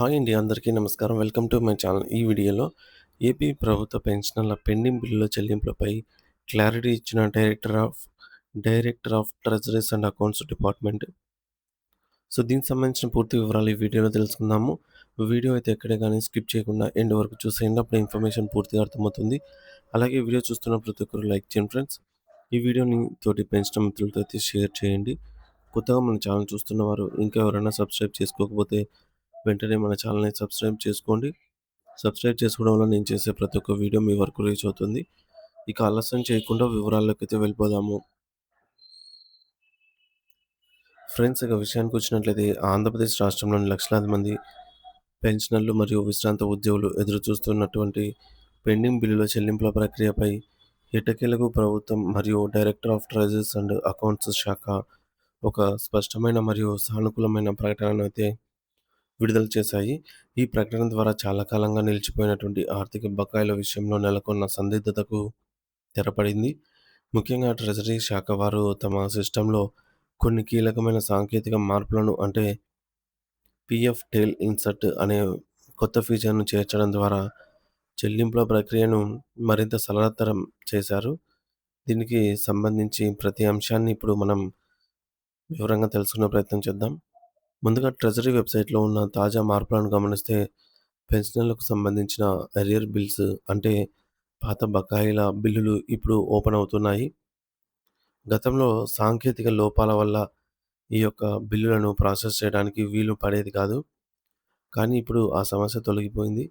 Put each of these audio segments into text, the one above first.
Hi అండి. అందరికీ నమస్కారం. Welcome to my channel. ఈ వీడియోలో ఏపీ ప్రభుత్వ పెన్షనర్ల పెండింగ్ బిల్లుల చెల్లింపులపై క్లారిటీ ఇచ్చిన director of treasuries and accounts department. దీనికి సంబంధించిన పూర్తి వివరాలు ఈ వీడియోలో తెలుసుకుందాము. వీడియో అయితే ఎక్కడే కానీ స్కిప్ చేయకుండా ఎండ్ వరకు చూసేయండి. అప్పుడు ఇన్ఫర్మేషన్ పూర్తిగా అర్థమవుతుంది. అలాగే వీడియో చూస్తున్న ప్రతి ఒక్కరు లైక్ చేయండి ఫ్రెండ్స్. ఈ వీడియోని తోటి పెంచిన మిత్రులతో అయితే షేర్ చేయండి. కొత్తగా మన ఛానల్ చూస్తున్నవారు ఇంకా ఎవరైనా సబ్స్క్రైబ్ చేసుకోకపోతే వెంటనే మన ఛానల్‌ని సబ్స్క్రైబ్ చేసుకోండి. సబ్స్క్రైబ్ చేసుకోవడం వల్ల నేను చేసే ప్రతి ఒక్క వీడియో మీ వరకు రీచ్ అవుతుంది. ఇక ఆలస్యం చేయకుండా వివరాల్లోకైతే వెళ్ళిపోదాము. ఫ్రెండ్స్, ఇక విషయానికొచ్చినట్లయితే ఆంధ్రప్రదేశ్ రాష్ట్రంలోని లక్షలాది మంది పెన్షనర్లు మరియు విశ్రాంత ఉద్యోగులు ఎదురు చూస్తున్నటువంటి పెండింగ్ బిల్లుల చెల్లింపుల ప్రక్రియపై ఎట్టకేలకు ప్రభుత్వం మరియు director of treasuries and accounts శాఖ ఒక స్పష్టమైన మరియు సానుకూలమైన ప్రకటనను అయితే విడుదల చేశాయి. ఈ ప్రకటన ద్వారా చాలా కాలంగా నిలిచిపోయినటువంటి ఆర్థిక బకాయిల విషయంలో నెలకొన్న సందిగ్ధతకు తెరపడింది. ముఖ్యంగా ట్రెజరీ శాఖ వారు తమ సిస్టంలో కొన్ని కీలకమైన సాంకేతిక మార్పులను అంటే పీఎఫ్ టెయిల్ ఇన్సర్ట్ అనే కొత్త ఫీచర్‌ను చేర్చడం ద్వారా చెల్లింపుల ప్రక్రియను మరింత సరళతరం చేశారు. దీనికి సంబంధించి ప్రతి అంశాన్ని ఇప్పుడు మనం వివరంగా తెలుసుకునే ప్రయత్నం చేద్దాం. ముందుగా ట్రెజరీ వెబ్‌సైట్‌లో ఉన్న తాజా మార్పులను గమనిస్తే పెన్షనర్లకు సంబంధించిన అరియర్ బిల్స్ అంటే పాత బకాయిల బిల్లులు ఇప్పుడు ఓపెన్ అవుతున్నాయి. గతంలో సాంకేతిక లోపాల వల్ల ఈ యొక్క బిల్లులను ప్రాసెస్ చేయడానికి వీలు పడేది కాదు. కానీ ఇప్పుడు ఆ సమస్య తొలగిపోయింది.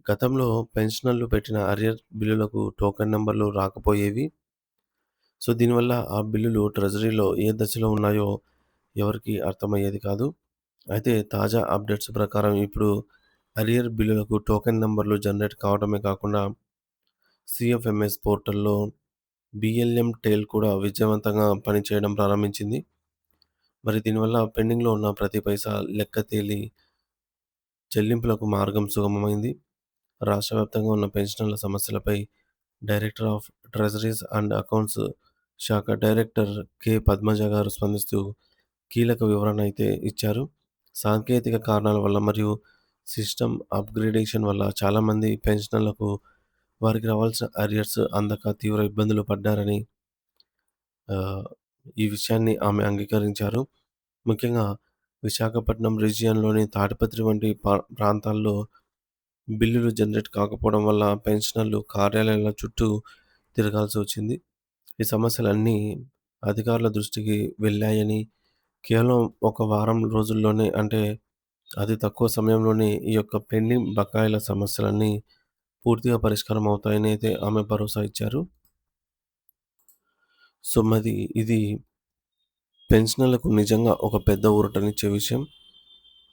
గతంలో పెన్షనర్లు పెట్టిన అరియర్ బిల్లులకు టోకెన్ నంబర్‌లు రాకపోయేవి. దీనివల్ల ఆ బిల్లులు ట్రెజరీలో ఏ దశలో ఉన్నాయో ఎవరికీ అర్థమయ్యేది కాదు. అయితే తాజా అప్డేట్స్ ప్రకారం ఇప్పుడు అరియర్ బిల్లులకు టోకెన్ నంబర్‌లు జనరేట్ కావడమే కాకుండా సీఎఫ్ఎంఎస్ పోర్టల్‌లో బీఎల్ఎం టెయిల్ కూడా విజయవంతంగా పనిచేయడం ప్రారంభించింది. మరి దీనివల్ల పెండింగ్‌లో ఉన్న ప్రతి పైసా లెక్క తేలి చెల్లింపులకు మార్గం సుగమమైంది. రాష్ట్ర వ్యాప్తంగా ఉన్న పెన్షనర్ల సమస్యలపై director of treasuries and accounts శాఖ డైరెక్టర్ కె. పద్మజ గారు స్పందిస్తూ కీలక వివరణ అయితే ఇచ్చారు. సాంకేతిక కారణాల వల్ల మరియు సిస్టమ్ అప్‌గ్రేడేషన్ వల్ల చాలామంది పెన్షనర్లకు వారికి రావాల్సిన అరియర్స్ అందక తీవ్ర ఇబ్బందులు పడ్డారని ఆహ్, ఈ విషయాన్ని ఆమె అంగీకరించారు. ముఖ్యంగా విశాఖపట్నం రీజియన్‌లోని తాడిపత్రి వంటి ప్రాంతాల్లో బిల్లులు జనరేట్ కాకపోవడం వల్ల పెన్షనర్లు కార్యాలయాల చుట్టూ తిరగాల్సి వచ్చింది. ఈ సమస్యలన్నీ అధికారుల దృష్టికి వెళ్ళాయని, కేవలం ఒక వారం రోజుల్లోనే అంటే అతి తక్కువ సమయంలోనే ఈ యొక్క పెండింగ్ బకాయిల సమస్యలన్నీ పూర్తిగా పరిష్కారం అవుతాయని అయితే ఆమె భరోసా ఇచ్చారు. మరి ఇది పెన్షనర్లకు నిజంగా ఒక పెద్ద ఊరటనిచ్చే విషయం.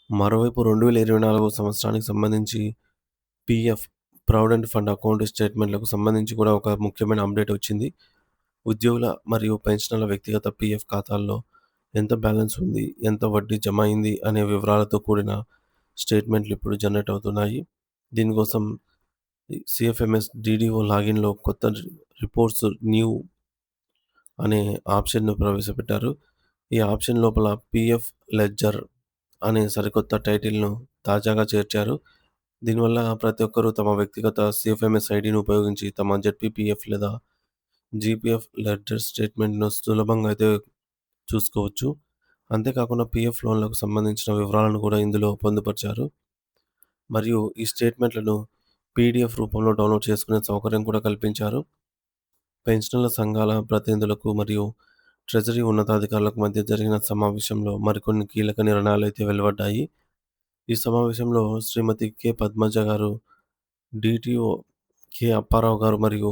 మరోవైపు 2024 సంవత్సరానికి సంబంధించి పీఎఫ్ ప్రావిడెంట్ ఫండ్ అకౌంట్ స్టేట్మెంట్‌లకు సంబంధించి కూడా ఒక ముఖ్యమైన అప్డేట్ వచ్చింది. ఉద్యోగుల మరియు పెన్షనర్ల వ్యక్తిగత పీఎఫ్ ఖాతాల్లో ఎంత బ్యాలెన్స్ ఉంది, ఎంత వడ్డీ జమ అయింది అనే వివరాలతో కూడిన స్టేట్మెంట్లు ఇప్పుడు జనరేట్ అవుతున్నాయి. దీనికోసం సీఎఫ్ఎంఎస్ డీడీఓ లాగిన్‌లో కొత్త రిపోర్ట్స్ న్యూ అనే ఆప్షన్‌ను ప్రవేశపెట్టారు. ఈ ఆప్షన్ లోపల పీఎఫ్ లెడ్జర్ అనే సరికొత్త టైటిల్‌ను తాజాగా చేర్చారు. దీనివల్ల ప్రతి ఒక్కరూ తమ వ్యక్తిగత సీఎఫ్ఎంఎస్ ఐడీని ఉపయోగించి తమ జెడ్పీపీఎఫ్ లేదా జీపీఎఫ్ లెడ్జర్ స్టేట్మెంట్‌ను సులభంగా అయితే చూసుకోవచ్చు. అంతేకాకుండా పీఎఫ్ లోన్‌లకు సంబంధించిన వివరాలను కూడా ఇందులో పొందుపరిచారు. మరియు ఈ స్టేట్మెంట్‌లను పీడీఎఫ్ రూపంలో డౌన్‌లోడ్ చేసుకునే సౌకర్యం కూడా కల్పించారు. పెన్షనర్ల సంఘాల ప్రతినిధులకు మరియు ట్రెజరీ ఉన్నతాధికారులకు మధ్య జరిగిన సమావేశంలో మరికొన్ని కీలక నిర్ణయాలైతే వెలువడ్డాయి. ఈ సమావేశంలో శ్రీమతి కె. పద్మజ గారు, డీటీఓ కె. అప్పారావు గారు మరియు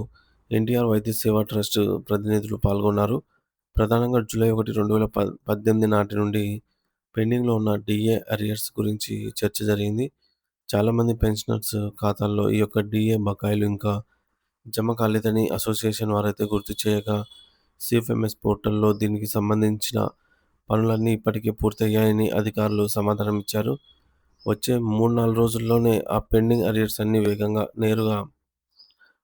ఎన్టీఆర్ వైద్య సేవా ట్రస్ట్ ప్రతినిధులు పాల్గొన్నారు. ప్రధానంగా జూలై 1, 2018 నాటి నుండి పెండింగ్‌లో ఉన్న డీఏ అరియర్స్ గురించి చర్చ జరిగింది. చాలామంది పెన్షనర్స్ ఖాతాల్లో ఈ యొక్క డీఏ బకాయిలు ఇంకా జమ కాలేదని అసోసియేషన్ వారైతే గుర్తు చేయగా, సీఎఫ్ఎంఎస్ పోర్టల్‌లో దీనికి సంబంధించిన పనులన్నీ ఇప్పటికే పూర్తయ్యాయని అధికారులు సమాధానం ఇచ్చారు. వచ్చే 3, 4 రోజుల్లోనే ఆ పెండింగ్ అరియర్స్ అన్నీ వేగంగా నేరుగా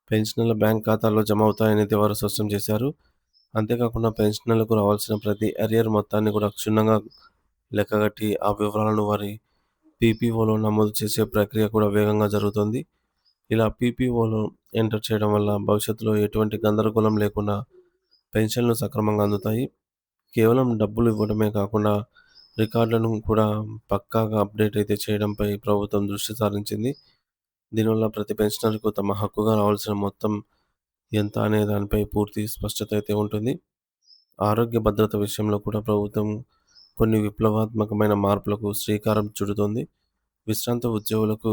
పెన్షనర్ల బ్యాంక్ ఖాతాల్లో జమ అవుతాయనైతే వారు స్పష్టం చేశారు. అంతేకాకుండా పెన్షనర్లకు రావాల్సిన ప్రతి అరియర్ మొత్తాన్ని కూడా క్షుణ్ణంగా లెక్కగట్టి ఆ వివరాలను వారి పీపీఓలో నమోదు చేసే ప్రక్రియ కూడా వేగంగా జరుగుతుంది. ఇలా పీపీఓలో ఎంటర్ చేయడం వల్ల భవిష్యత్తులో ఎటువంటి గందరగోళం లేకుండా పెన్షన్లు సక్రమంగా అందుతాయి. కేవలం డబ్బులు ఇవ్వడమే కాకుండా రికార్డులను కూడా పక్కాగా అప్డేట్ అయితే చేయడంపై ప్రభుత్వం దృష్టి సారించింది. దీనివల్ల ప్రతి పెన్షనర్కు తమ హక్కుగా రావాల్సిన మొత్తం ఎంత అనే దానిపై పూర్తి స్పష్టత అయితే ఉంటుంది. ఆరోగ్య భద్రత విషయంలో కూడా ప్రభుత్వం కొన్ని విప్లవాత్మకమైన మార్పులకు శ్రీకారం చుడుతోంది. విశ్రాంత ఉద్యోగులకు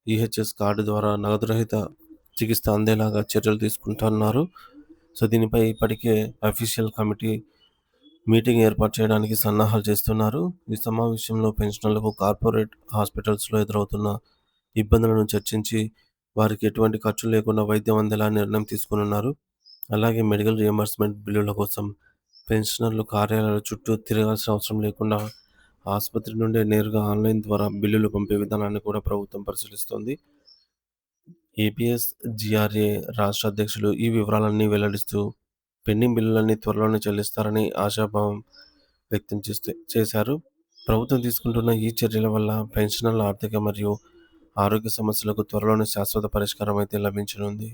ఈహెచ్ఎస్ కార్డు ద్వారా నగదు రహిత చికిత్స అందేలాగా చర్యలు తీసుకుంటున్నారు. సో దీనిపై ఇప్పటికే అఫీషియల్ కమిటీ మీటింగ్ ఏర్పాటు చేయడానికి సన్నాహాలు చేస్తున్నారు. ఈ సమావేశంలో పెన్షనర్లకు కార్పొరేట్ హాస్పిటల్స్లో ఎదురవుతున్న ఇబ్బందులను చర్చించి వారికి ఎటువంటి ఖర్చు లేకుండా వైద్యం అందేలా నిర్ణయం తీసుకోనున్నారు. అలాగే మెడికల్ రియంబర్స్మెంట్ బిల్లుల కోసం పెన్షనర్లు కార్యాలయాల చుట్టూ తిరగాల్సిన అవసరం లేకుండా ఆసుపత్రి నుండే నేరుగా ఆన్లైన్ ద్వారా బిల్లులు పంపే విధానాన్ని కూడా ప్రభుత్వం పరిశీలిస్తోంది. ఏపీఎస్ జీఆర్ఏ రాష్ట్ర అధ్యక్షులు ఈ వివరాలన్నీ వెల్లడిస్తూ పెండింగ్ బిల్లులన్నీ త్వరలోనే చెల్లిస్తారని ఆశాభావం వ్యక్తం చేశారు. ప్రభుత్వం తీసుకుంటున్న ఈ చర్యల వల్ల పెన్షనర్ల ఆర్థిక మరియు ఆరోగ్య సమస్యలకు త్వరలోనే శాశ్వత పరిష్కారం అయితే లభించనుంది.